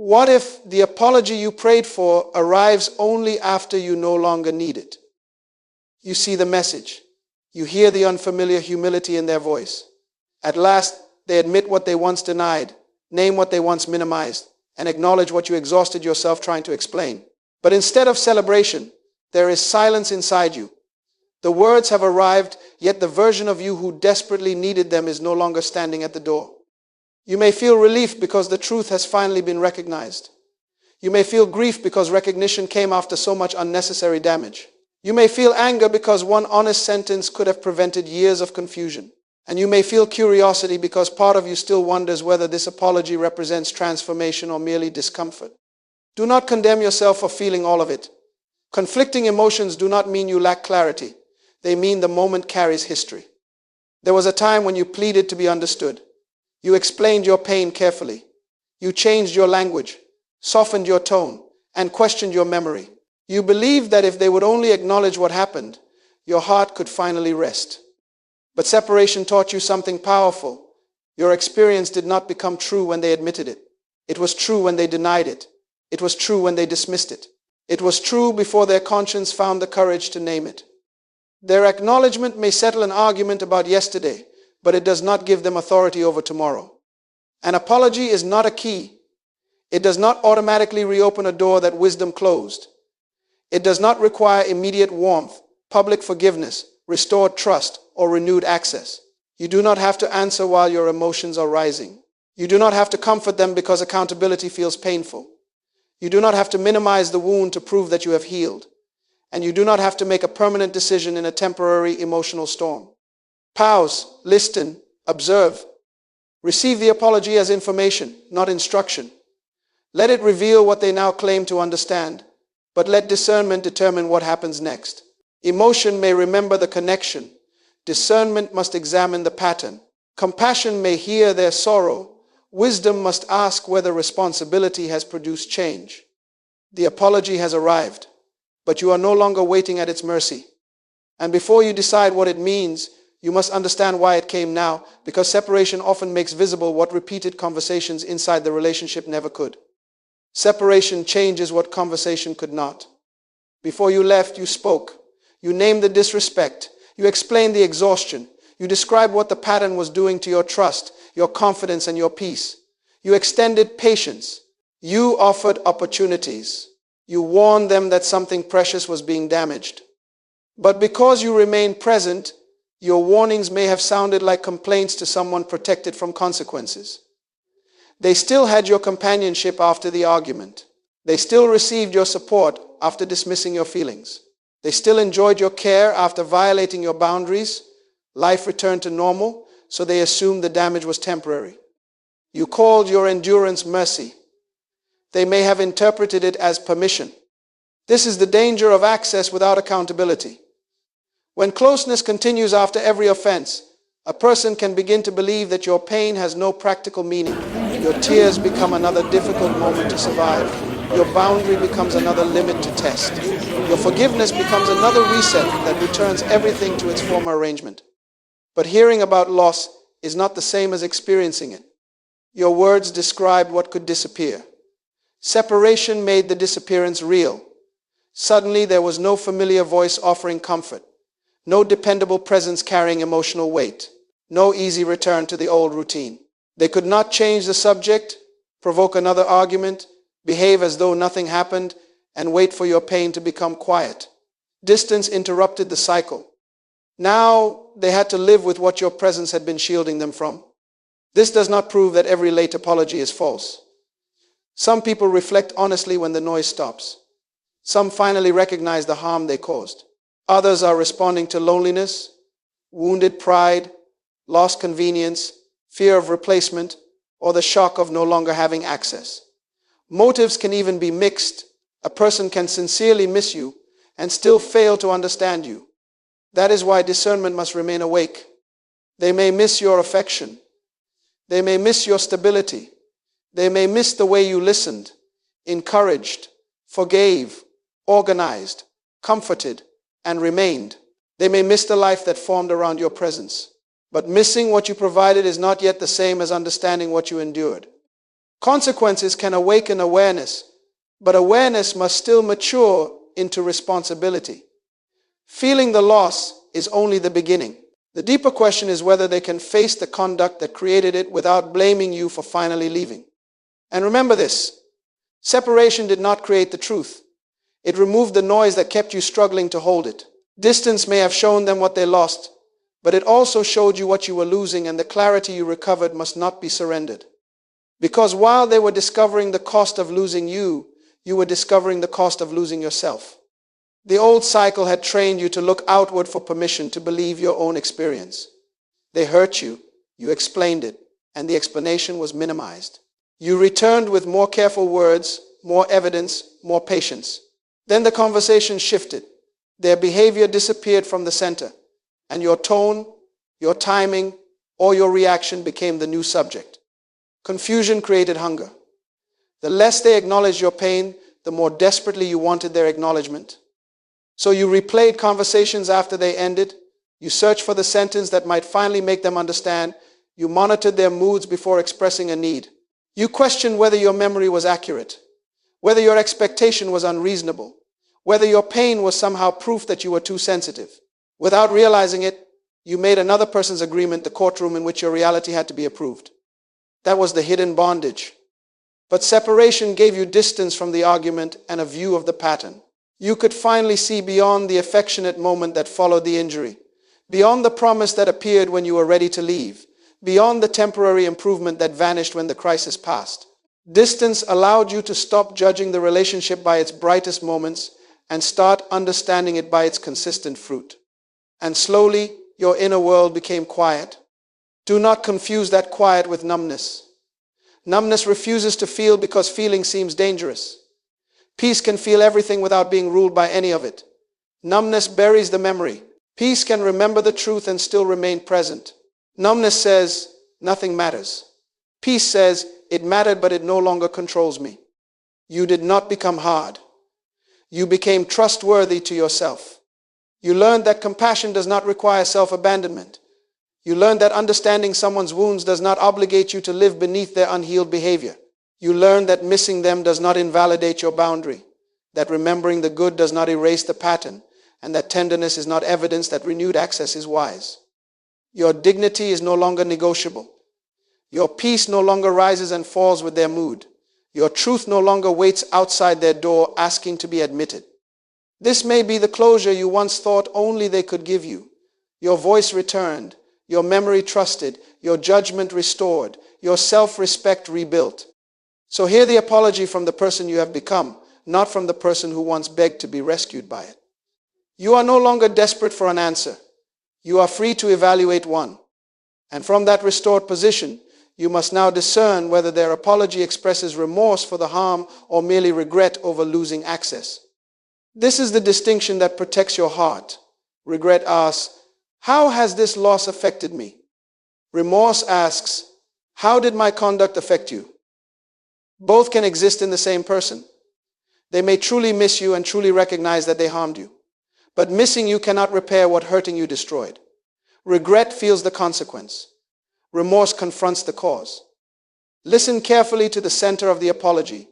What if the apology you prayed for arrives only after you no longer need it? You see the message. You hear the unfamiliar humility in their voice. At last, they admit what they once denied, name what they once minimized, and acknowledge what you exhausted yourself trying to explain. But instead of celebration, there is silence inside you. The words have arrived, yet the version of you who desperately needed them is no longer standing at the door. You may feel relief because the truth has finally been recognized. You may feel grief because recognition came after so much unnecessary damage. You may feel anger because one honest sentence could have prevented years of confusion. And you may feel curiosity because part of you still wonders whether this apology represents transformation or merely discomfort. Do not condemn yourself for feeling all of it. Conflicting emotions do not mean you lack clarity. They mean the moment carries history. There was a time when you pleaded to be understood. You explained your pain carefully. You changed your language, softened your tone, and questioned your memory. You believed that if they would only acknowledge what happened, your heart could finally rest. But separation taught you something powerful. Your experience did not become true when they admitted it. It was true when they denied it. It was true when they dismissed it. It was true before their conscience found the courage to name it. Their acknowledgement may settle an argument about yesterday, but it does not give them authority over tomorrow. An apology is not a key. It does not automatically reopen a door that wisdom closed. It does not require immediate warmth, public forgiveness, restored trust, or renewed access. You do not have to answer while your emotions are rising. You do not have to comfort them because accountability feels painful. You do not have to minimize the wound to prove that you have healed. And you do not have to make a permanent decision in a temporary emotional storm. Pause, listen, observe. Receive the apology as information, not instruction. Let it reveal what they now claim to understand, but let discernment determine what happens next. Emotion may remember the connection. Discernment must examine the pattern. Compassion may hear their sorrow. Wisdom must ask whether responsibility has produced change. The apology has arrived, but you are no longer waiting at its mercy. And before you decide what it means, you must understand why it came now, because separation often makes visible what repeated conversations inside the relationship never could. Separation changes what conversation could not. Before you left, you spoke. You named the disrespect. You explained the exhaustion. You described what the pattern was doing to your trust, your confidence, and your peace. You extended patience. You offered opportunities. You warned them that something precious was being damaged. But because you remained present, your warnings may have sounded like complaints to someone protected from consequences. They still had your companionship after the argument. They still received your support after dismissing your feelings. They still enjoyed your care after violating your boundaries. Life returned to normal, so they assumed the damage was temporary. You called your endurance mercy. They may have interpreted it as permission. This is the danger of access without accountability. When closeness continues after every offense, a person can begin to believe that your pain has no practical meaning. Your tears become another difficult moment to survive. Your boundary becomes another limit to test. Your forgiveness becomes another reset that returns everything to its former arrangement. But hearing about loss is not the same as experiencing it. Your words described what could disappear. Separation made the disappearance real. Suddenly there was no familiar voice offering comfort, no dependable presence carrying emotional weight, no easy return to the old routine. They could not change the subject, provoke another argument, behave as though nothing happened, and wait for your pain to become quiet. Distance interrupted the cycle. Now they had to live with what your presence had been shielding them from. This does not prove that every late apology is false. Some people reflect honestly when the noise stops. Some finally recognize the harm they caused. Others are responding to loneliness, wounded pride, lost convenience, fear of replacement, or the shock of no longer having access. Motives can even be mixed. A person can sincerely miss you and still fail to understand you. That is why discernment must remain awake. They may miss your affection. They may miss your stability. They may miss the way you listened, encouraged, forgave, organized, comforted, and remained. They may miss the life that formed around your presence. But missing what you provided is not yet the same as understanding what you endured. Consequences can awaken awareness, but awareness must still mature into responsibility. Feeling the loss is only the beginning. The deeper question is whether they can face the conduct that created it without blaming you for finally leaving. And remember this, separation did not create the truth. It removed the noise that kept you struggling to hold it. Distance may have shown them what they lost, but it also showed you what you were losing, and the clarity you recovered must not be surrendered. Because while they were discovering the cost of losing you, you were discovering the cost of losing yourself. The old cycle had trained you to look outward for permission to believe your own experience. They hurt you, you explained it, and the explanation was minimized. You returned with more careful words, more evidence, more patience. Then the conversation shifted. Their behavior disappeared from the center, and your tone, your timing, or your reaction became the new subject. Confusion created hunger. The less they acknowledged your pain, the more desperately you wanted their acknowledgement. So you replayed conversations after they ended. You searched for the sentence that might finally make them understand. You monitored their moods before expressing a need. You questioned whether your memory was accurate, whether your expectation was unreasonable, whether your pain was somehow proof that you were too sensitive. Without realizing it, you made another person's agreement the courtroom in which your reality had to be approved. That was the hidden bondage. But separation gave you distance from the argument and a view of the pattern. You could finally see beyond the affectionate moment that followed the injury, beyond the promise that appeared when you were ready to leave, beyond the temporary improvement that vanished when the crisis passed. Distance allowed you to stop judging the relationship by its brightest moments and start understanding it by its consistent fruit. And slowly, your inner world became quiet. Do not confuse that quiet with numbness. Numbness refuses to feel because feeling seems dangerous. Peace can feel everything without being ruled by any of it. Numbness buries the memory. Peace can remember the truth and still remain present. Numbness says, nothing matters. Peace says, it mattered, but it no longer controls me. You did not become hard. You became trustworthy to yourself. You learned that compassion does not require self-abandonment. You learned that understanding someone's wounds does not obligate you to live beneath their unhealed behavior. You learned that missing them does not invalidate your boundary, that remembering the good does not erase the pattern, and that tenderness is not evidence that renewed access is wise. Your dignity is no longer negotiable. Your peace no longer rises and falls with their mood. Your truth no longer waits outside their door asking to be admitted. This may be the closure you once thought only they could give you. Your voice returned, your memory trusted, your judgment restored, your self-respect rebuilt. So hear the apology from the person you have become, not from the person who once begged to be rescued by it. You are no longer desperate for an answer. You are free to evaluate one. And from that restored position, you must now discern whether their apology expresses remorse for the harm or merely regret over losing access. This is the distinction that protects your heart. Regret asks, how has this loss affected me? Remorse asks, how did my conduct affect you? Both can exist in the same person. They may truly miss you and truly recognize that they harmed you. But missing you cannot repair what hurting you destroyed. Regret feels the consequence. Remorse confronts the cause. Listen carefully to the center of the apology.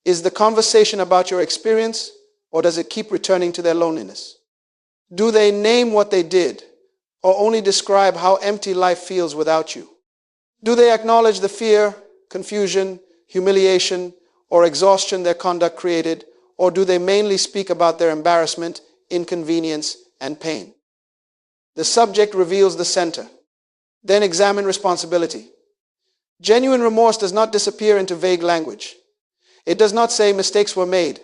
Is the conversation about your experience, or does it keep returning to their loneliness? Do they name what they did, or only describe how empty life feels without you? Do they acknowledge the fear, confusion, humiliation, or exhaustion their conduct created, or do they mainly speak about their embarrassment, inconvenience, and pain? The subject reveals the center. Then examine responsibility. Genuine remorse does not disappear into vague language. It does not say mistakes were made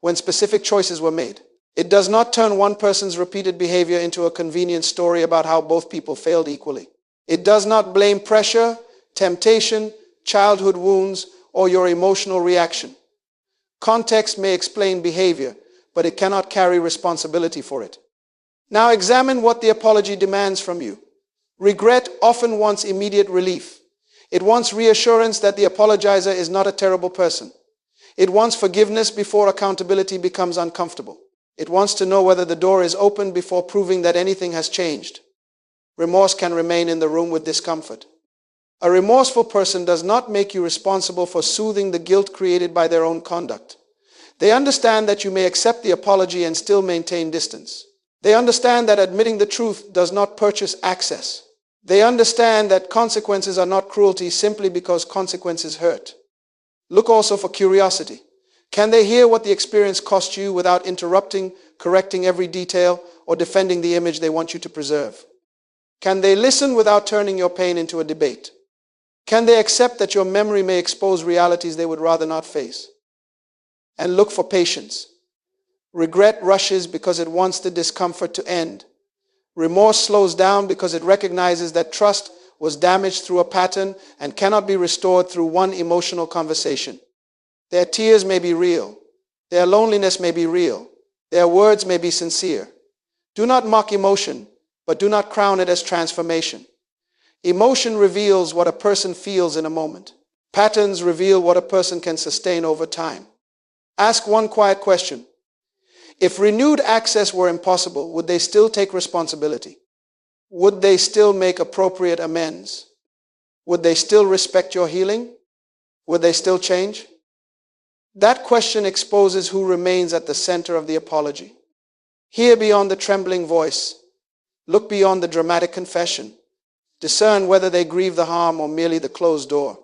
when specific choices were made. It does not turn one person's repeated behavior into a convenient story about how both people failed equally. It does not blame pressure, temptation, childhood wounds, or your emotional reaction. Context may explain behavior, but it cannot carry responsibility for it. Now examine what the apology demands from you. Regret often wants immediate relief. It wants reassurance that the apologizer is not a terrible person. It wants forgiveness before accountability becomes uncomfortable. It wants to know whether the door is open before proving that anything has changed. Remorse can remain in the room with discomfort. A remorseful person does not make you responsible for soothing the guilt created by their own conduct. They understand that you may accept the apology and still maintain distance. They understand that admitting the truth does not purchase access. They understand that consequences are not cruelty simply because consequences hurt. Look also for curiosity. Can they hear what the experience cost you without interrupting, correcting every detail, or defending the image they want you to preserve? Can they listen without turning your pain into a debate? Can they accept that your memory may expose realities they would rather not face? And look for patience. Regret rushes because it wants the discomfort to end. Remorse slows down because it recognizes that trust was damaged through a pattern and cannot be restored through one emotional conversation. Their tears may be real. Their loneliness may be real. Their words may be sincere. Do not mock emotion, but do not crown it as transformation. Emotion reveals what a person feels in a moment. Patterns reveal what a person can sustain over time. Ask one quiet question. If renewed access were impossible, would they still take responsibility? Would they still make appropriate amends? Would they still respect your healing? Would they still change? That question exposes who remains at the center of the apology. Hear beyond the trembling voice. Look beyond the dramatic confession. Discern whether they grieve the harm or merely the closed door.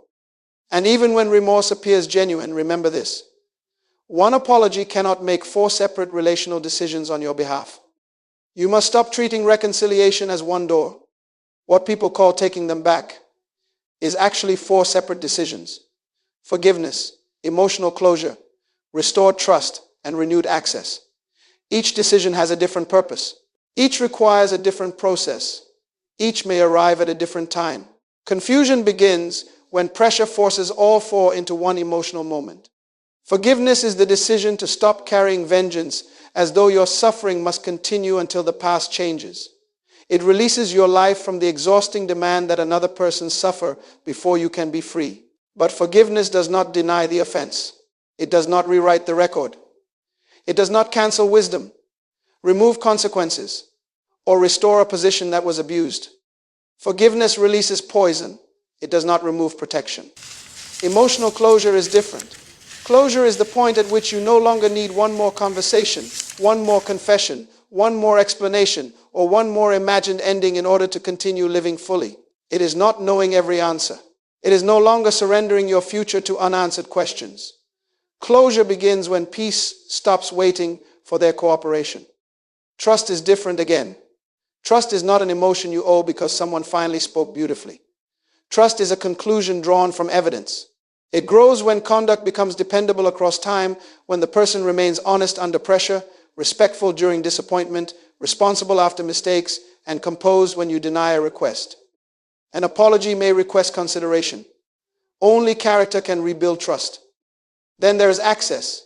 And even when remorse appears genuine, remember this. One apology cannot make 4 separate relational decisions on your behalf. You must stop treating reconciliation as one door. What people call taking them back is actually 4 separate decisions. Forgiveness, emotional closure, restored trust, and renewed access. Each decision has a different purpose. Each requires a different process. Each may arrive at a different time. Confusion begins when pressure forces all 4 into one emotional moment. Forgiveness is the decision to stop carrying vengeance as though your suffering must continue until the past changes. It releases your life from the exhausting demand that another person suffer before you can be free. But forgiveness does not deny the offense. It does not rewrite the record. It does not cancel wisdom, remove consequences, or restore a position that was abused. Forgiveness releases poison. It does not remove protection. Emotional closure is different. Closure is the point at which you no longer need one more conversation, one more confession, one more explanation, or one more imagined ending in order to continue living fully. It is not knowing every answer. It is no longer surrendering your future to unanswered questions. Closure begins when peace stops waiting for their cooperation. Trust is different again. Trust is not an emotion you owe because someone finally spoke beautifully. Trust is a conclusion drawn from evidence. It grows when conduct becomes dependable across time, when the person remains honest under pressure, respectful during disappointment, responsible after mistakes, and composed when you deny a request. An apology may request consideration. Only character can rebuild trust. Then there is access.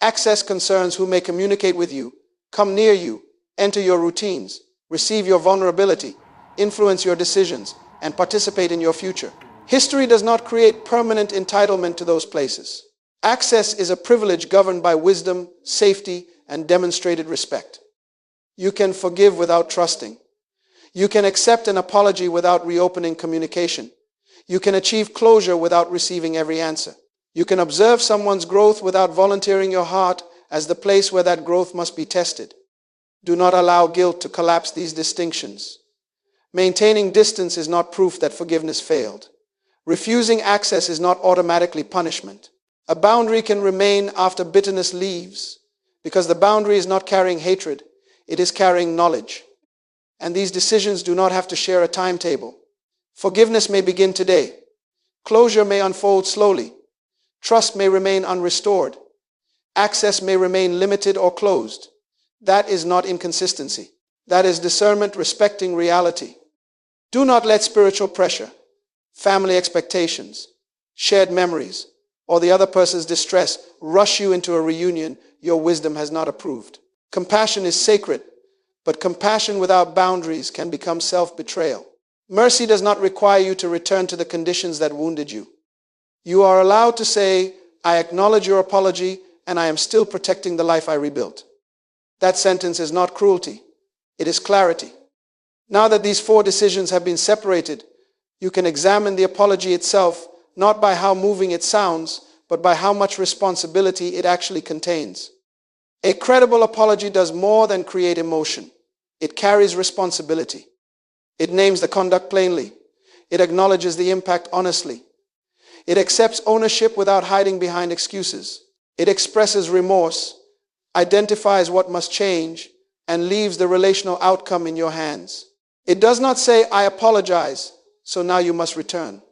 Access concerns who may communicate with you, come near you, enter your routines, receive your vulnerability, influence your decisions, and participate in your future. History does not create permanent entitlement to those places. Access is a privilege governed by wisdom, safety, and demonstrated respect. You can forgive without trusting. You can accept an apology without reopening communication. You can achieve closure without receiving every answer. You can observe someone's growth without volunteering your heart as the place where that growth must be tested. Do not allow guilt to collapse these distinctions. Maintaining distance is not proof that forgiveness failed. Refusing access is not automatically punishment. A boundary can remain after bitterness leaves, because the boundary is not carrying hatred, it is carrying knowledge. And these decisions do not have to share a timetable. Forgiveness may begin today. Closure may unfold slowly. Trust may remain unrestored. Access may remain limited or closed. That is not inconsistency. That is discernment respecting reality. Do not let spiritual pressure, family expectations, shared memories, or the other person's distress rush you into a reunion your wisdom has not approved. Compassion is sacred, but compassion without boundaries can become self-betrayal. Mercy does not require you to return to the conditions that wounded you. You are allowed to say, I acknowledge your apology and I am still protecting the life I rebuilt. That sentence is not cruelty, it is clarity. Now that these 4 decisions have been separated, You can examine the apology itself not by how moving it sounds, but by how much responsibility it actually contains. A credible apology does more than create emotion. It carries responsibility. It names the conduct plainly. It acknowledges the impact honestly. It accepts ownership without hiding behind excuses. It expresses remorse, identifies what must change, and leaves the relational outcome in your hands. It does not say, "I apologize, so now you must return."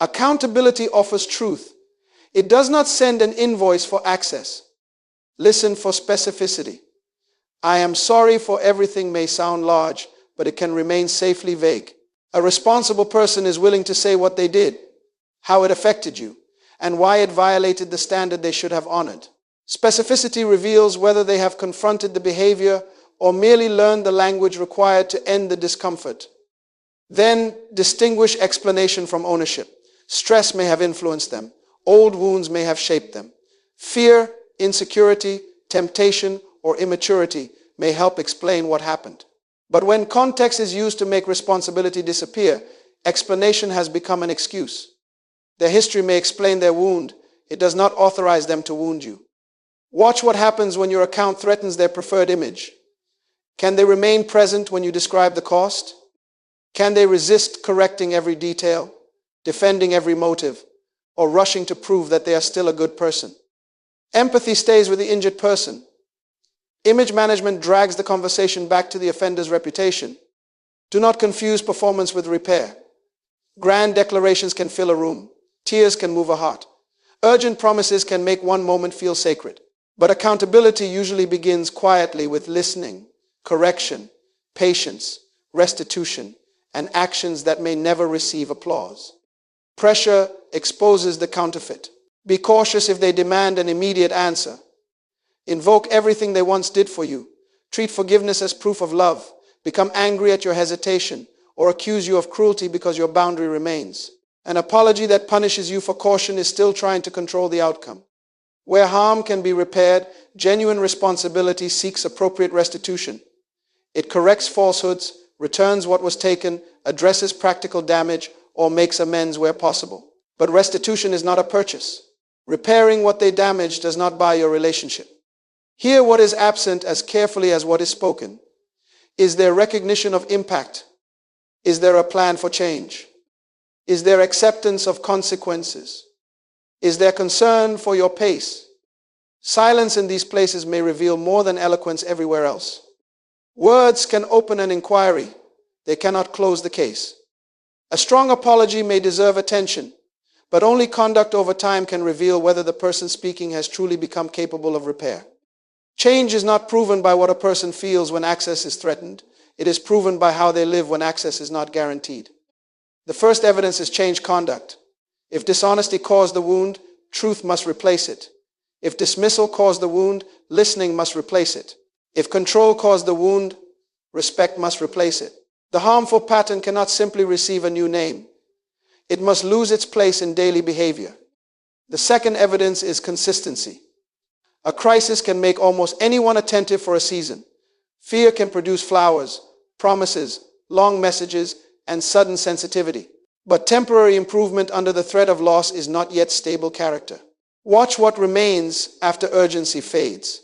Accountability offers truth. It does not send an invoice for access. Listen for specificity. "I am sorry for everything" may sound large, but it can remain safely vague. A responsible person is willing to say what they did, how it affected you, and why it violated the standard they should have honored. Specificity reveals whether they have confronted the behavior or merely learned the language required to end the discomfort. Then distinguish explanation from ownership. Stress may have influenced them. Old wounds may have shaped them. Fear, insecurity, temptation, or immaturity may help explain what happened. But when context is used to make responsibility disappear, explanation has become an excuse. Their history may explain their wound. It does not authorize them to wound you. Watch what happens when your account threatens their preferred image. Can they remain present when you describe the cost? Can they resist correcting every detail, defending every motive, or rushing to prove that they are still a good person? Empathy stays with the injured person. Image management drags the conversation back to the offender's reputation. Do not confuse performance with repair. Grand declarations can fill a room. Tears can move a heart. Urgent promises can make one moment feel sacred. But accountability usually begins quietly with listening, correction, patience, restitution, and actions that may never receive applause. Pressure exposes the counterfeit. Be cautious if they demand an immediate answer. Invoke everything they once did for you. Treat forgiveness as proof of love. Become angry at your hesitation or accuse you of cruelty because your boundary remains. An apology that punishes you for caution is still trying to control the outcome. Where harm can be repaired, genuine responsibility seeks appropriate restitution. It corrects falsehoods, returns what was taken, addresses practical damage, or makes amends where possible. But restitution is not a purchase. Repairing what they damaged does not buy your relationship. Hear what is absent as carefully as what is spoken. Is there recognition of impact? Is there a plan for change? Is there acceptance of consequences? Is there concern for your pace? Silence in these places may reveal more than eloquence everywhere else. Words can open an inquiry. They cannot close the case. A strong apology may deserve attention, but only conduct over time can reveal whether the person speaking has truly become capable of repair. Change is not proven by what a person feels when access is threatened. It is proven by how they live when access is not guaranteed. The first evidence is changed conduct. If dishonesty caused the wound, truth must replace it. If dismissal caused the wound, listening must replace it. If control caused the wound, respect must replace it. The harmful pattern cannot simply receive a new name. It must lose its place in daily behavior. The second evidence is consistency. A crisis can make almost anyone attentive for a season. Fear can produce flowers, promises, long messages, and sudden sensitivity. But temporary improvement under the threat of loss is not yet stable character. Watch what remains after urgency fades.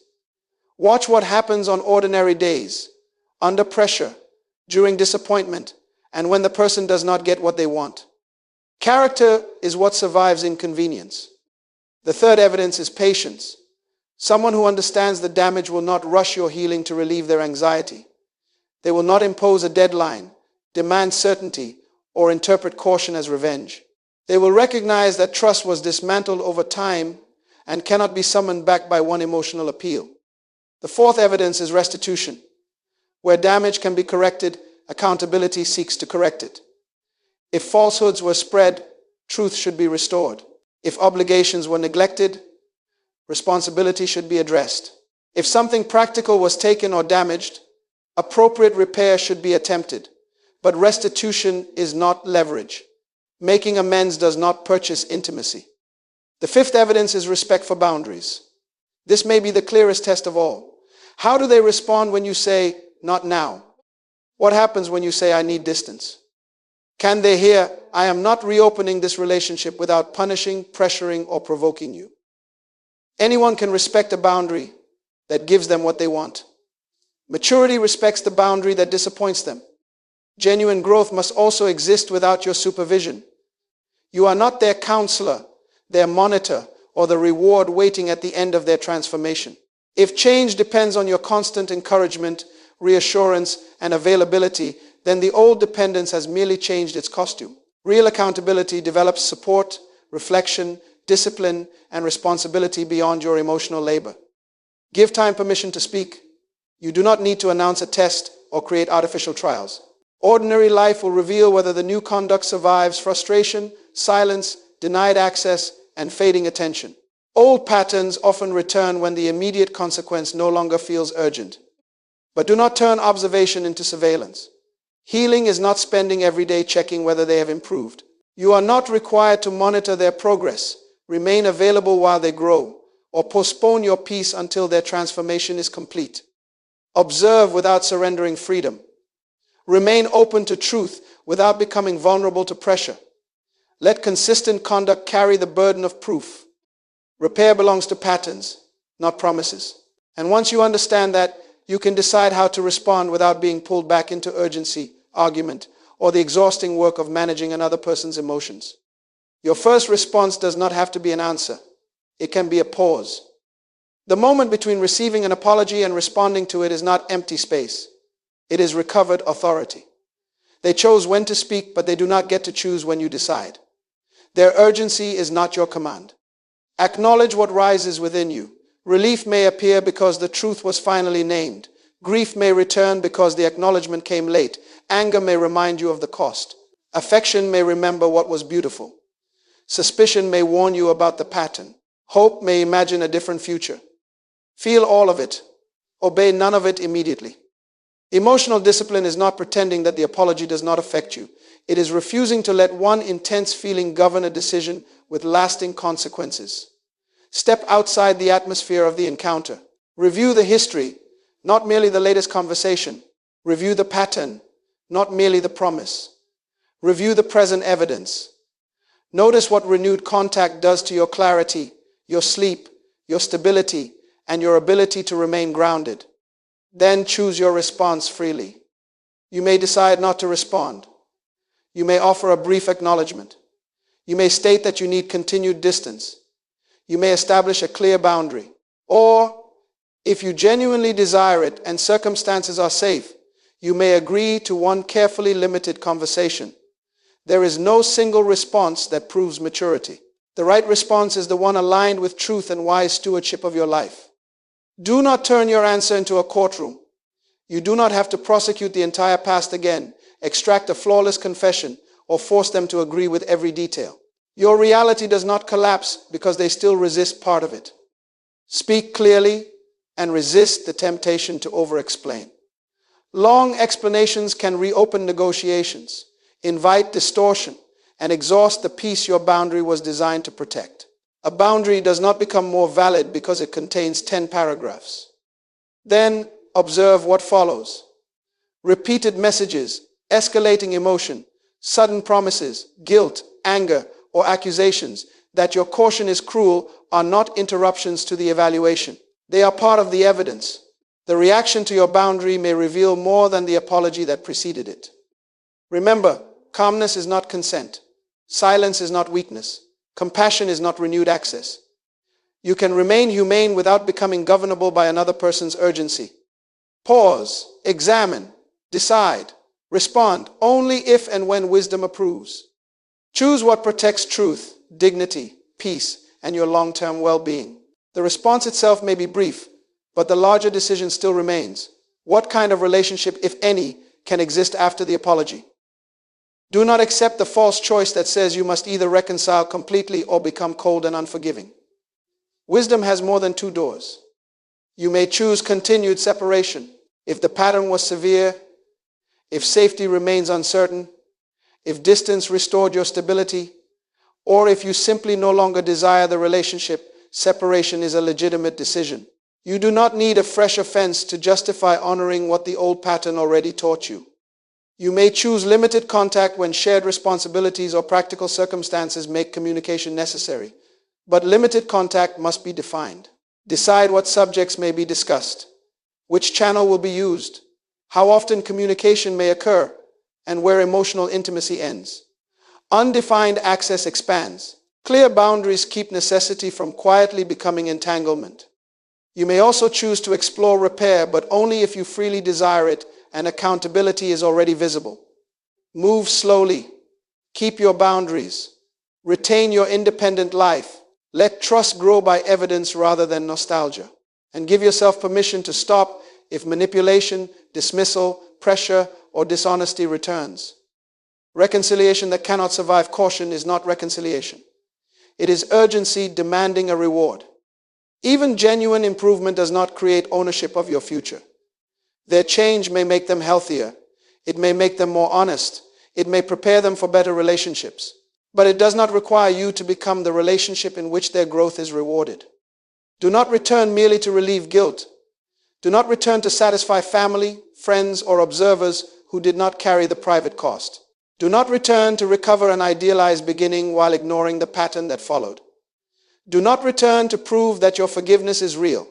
Watch what happens on ordinary days, under pressure, during disappointment, and when the person does not get what they want. Character is what survives inconvenience. The third evidence is patience. Someone who understands the damage will not rush your healing to relieve their anxiety. They will not impose a deadline, demand certainty, or interpret caution as revenge. They will recognize that trust was dismantled over time and cannot be summoned back by one emotional appeal. The fourth evidence is restitution. Where damage can be corrected, accountability seeks to correct it. If falsehoods were spread, truth should be restored. If obligations were neglected, responsibility should be addressed. If something practical was taken or damaged, appropriate repair should be attempted. But restitution is not leverage. Making amends does not purchase intimacy. The fifth evidence is respect for boundaries. This may be the clearest test of all. How do they respond when you say, "Not now"? What happens when you say, "I need distance"? Can they hear, I am not reopening this relationship without punishing, pressuring, or provoking you? Anyone can respect a boundary that gives them what they want. Maturity respects the boundary that disappoints them. Genuine growth must also exist without your supervision. You are not their counselor, their monitor, or the reward waiting at the end of their transformation. If change depends on your constant encouragement, reassurance, and availability, then the old dependence has merely changed its costume. Real accountability develops support, reflection, discipline, and responsibility beyond your emotional labor. Give time permission to speak. You do not need to announce a test or create artificial trials. Ordinary life will reveal whether the new conduct survives frustration, silence, denied access, and fading attention. Old patterns often return when the immediate consequence no longer feels urgent. But do not turn observation into surveillance. Healing is not spending every day checking whether they have improved. You are not required to monitor their progress, remain available while they grow, or postpone your peace until their transformation is complete. Observe without surrendering freedom. Remain open to truth without becoming vulnerable to pressure. Let consistent conduct carry the burden of proof. Repair belongs to patterns, not promises. And once you understand that, you can decide how to respond without being pulled back into urgency, argument, or the exhausting work of managing another person's emotions. Your first response does not have to be an answer. It can be a pause. The moment between receiving an apology and responding to it is not empty space. It is recovered authority. They chose when to speak, but they do not get to choose when you decide. Their urgency is not your command. Acknowledge what rises within you. Relief may appear because the truth was finally named. Grief may return because the acknowledgement came late. Anger may remind you of the cost. Affection may remember what was beautiful. Suspicion may warn you about the pattern. Hope may imagine a different future. Feel all of it. Obey none of it immediately. Emotional discipline is not pretending that the apology does not affect you. It is refusing to let one intense feeling govern a decision with lasting consequences. Step outside the atmosphere of the encounter. Review the history, not merely the latest conversation. Review the pattern, not merely the promise. Review the present evidence. Notice what renewed contact does to your clarity, your sleep, your stability, and your ability to remain grounded. Then choose your response freely. You may decide not to respond. You may offer a brief acknowledgement. You may state that you need continued distance. You may establish a clear boundary. Or, if you genuinely desire it and circumstances are safe, you may agree to one carefully limited conversation. There is no single response that proves maturity. The right response is the one aligned with truth and wise stewardship of your life. Do not turn your answer into a courtroom. You do not have to prosecute the entire past again, extract a flawless confession, or force them to agree with every detail. Your reality does not collapse because they still resist part of it. Speak clearly and resist the temptation to over-explain. Long explanations can reopen negotiations, invite distortion, and exhaust the peace your boundary was designed to protect. A boundary does not become more valid because it contains 10 paragraphs. Then observe what follows. Repeated messages, escalating emotion, sudden promises, guilt, anger, or accusations that your caution is cruel are not interruptions to the evaluation. They are part of the evidence. The reaction to your boundary may reveal more than the apology that preceded it. Remember, calmness is not consent. Silence is not weakness. Compassion is not renewed access. You can remain humane without becoming governable by another person's urgency. Pause, examine, decide, respond only if and when wisdom approves. Choose what protects truth, dignity, peace, and your long-term well-being. The response itself may be brief, but the larger decision still remains. What kind of relationship, if any, can exist after the apology? Do not accept the false choice that says you must either reconcile completely or become cold and unforgiving. Wisdom has more than two doors. You may choose continued separation if the pattern was severe, if safety remains uncertain, if distance restored your stability, or if you simply no longer desire the relationship. Separation is a legitimate decision. You do not need a fresh offense to justify honoring what the old pattern already taught you. You may choose limited contact when shared responsibilities or practical circumstances make communication necessary, but limited contact must be defined. Decide what subjects may be discussed, which channel will be used, how often communication may occur, and where emotional intimacy ends. Undefined access expands. Clear boundaries keep necessity from quietly becoming entanglement. You may also choose to explore repair, but only if you freely desire it and accountability is already visible. Move slowly. Keep your boundaries. Retain your independent life. Let trust grow by evidence rather than nostalgia. And give yourself permission to stop if manipulation, dismissal, pressure, or dishonesty returns. Reconciliation that cannot survive caution is not reconciliation. It is urgency demanding a reward. Even genuine improvement does not create ownership of your future. Their change may make them healthier. It may make them more honest. It may prepare them for better relationships. But it does not require you to become the relationship in which their growth is rewarded. Do not return merely to relieve guilt. Do not return to satisfy family, friends, or observers who did not carry the private cost. Do not return to recover an idealized beginning while ignoring the pattern that followed. Do not return to prove that your forgiveness is real.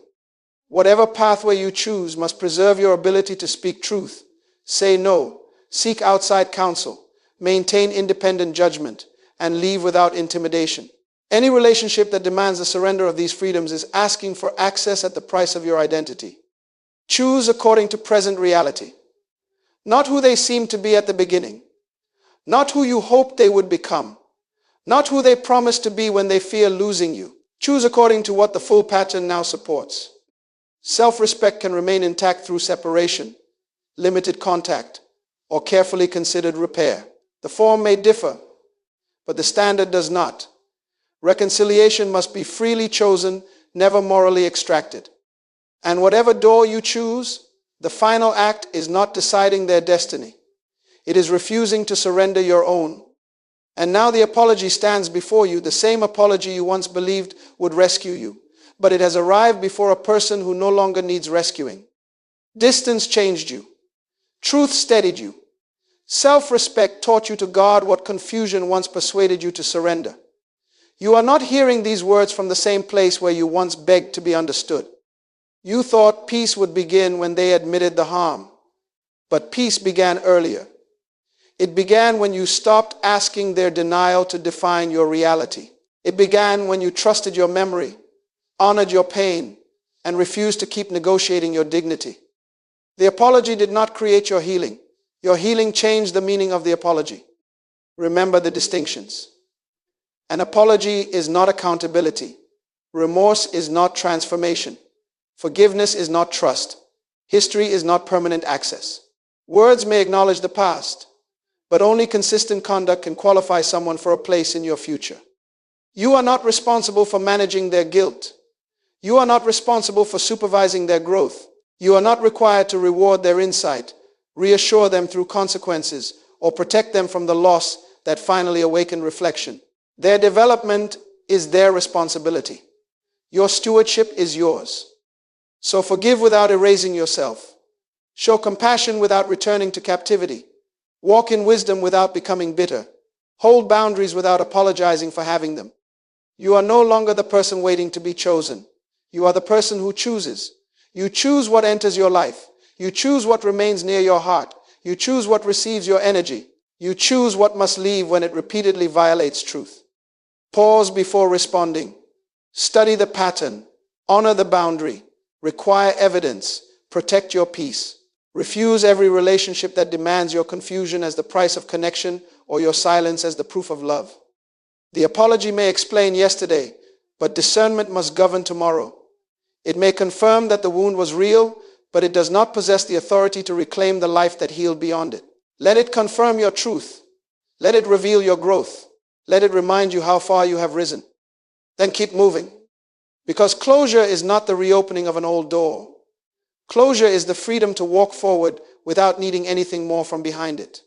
Whatever pathway you choose must preserve your ability to speak truth, say no, seek outside counsel, maintain independent judgment, and leave without intimidation. Any relationship that demands the surrender of these freedoms is asking for access at the price of your identity. Choose according to present reality. Not who they seem to be at the beginning. Not who you hoped they would become. Not who they promised to be when they fear losing you. Choose according to what the full pattern now supports. Self-respect can remain intact through separation, limited contact, or carefully considered repair. The form may differ, but the standard does not. Reconciliation must be freely chosen, never morally extracted. And whatever door you choose, the final act is not deciding their destiny. It is refusing to surrender your own. And now the apology stands before you, the same apology you once believed would rescue you. But it has arrived before a person who no longer needs rescuing. Distance changed you. Truth steadied you. Self-respect taught you to guard what confusion once persuaded you to surrender. You are not hearing these words from the same place where you once begged to be understood. You thought peace would begin when they admitted the harm. But peace began earlier. It began when you stopped asking their denial to define your reality. It began when you trusted your memory, honored your pain, and refused to keep negotiating your dignity. The apology did not create your healing. Your healing changed the meaning of the apology. Remember the distinctions. An apology is not accountability. Remorse is not transformation. Forgiveness is not trust. History is not permanent access. Words may acknowledge the past, but only consistent conduct can qualify someone for a place in your future. You are not responsible for managing their guilt. You are not responsible for supervising their growth. You are not required to reward their insight, reassure them through consequences, or protect them from the loss that finally awakened reflection. Their development is their responsibility. Your stewardship is yours. So forgive without erasing yourself. Show compassion without returning to captivity. Walk in wisdom without becoming bitter. Hold boundaries without apologizing for having them. You are no longer the person waiting to be chosen. You are the person who chooses. You choose what enters your life. You choose what remains near your heart. You choose what receives your energy. You choose what must leave when it repeatedly violates truth. Pause before responding. Study the pattern. Honor the boundary. Require evidence. Protect your peace. Refuse every relationship that demands your confusion as the price of connection or your silence as the proof of love. The apology may explain yesterday, but discernment must govern tomorrow. It may confirm that the wound was real, but it does not possess the authority to reclaim the life that healed beyond it. Let it confirm your truth. Let it reveal your growth. Let it remind you how far you have risen. Then keep moving. Because closure is not the reopening of an old door. Closure is the freedom to walk forward without needing anything more from behind it.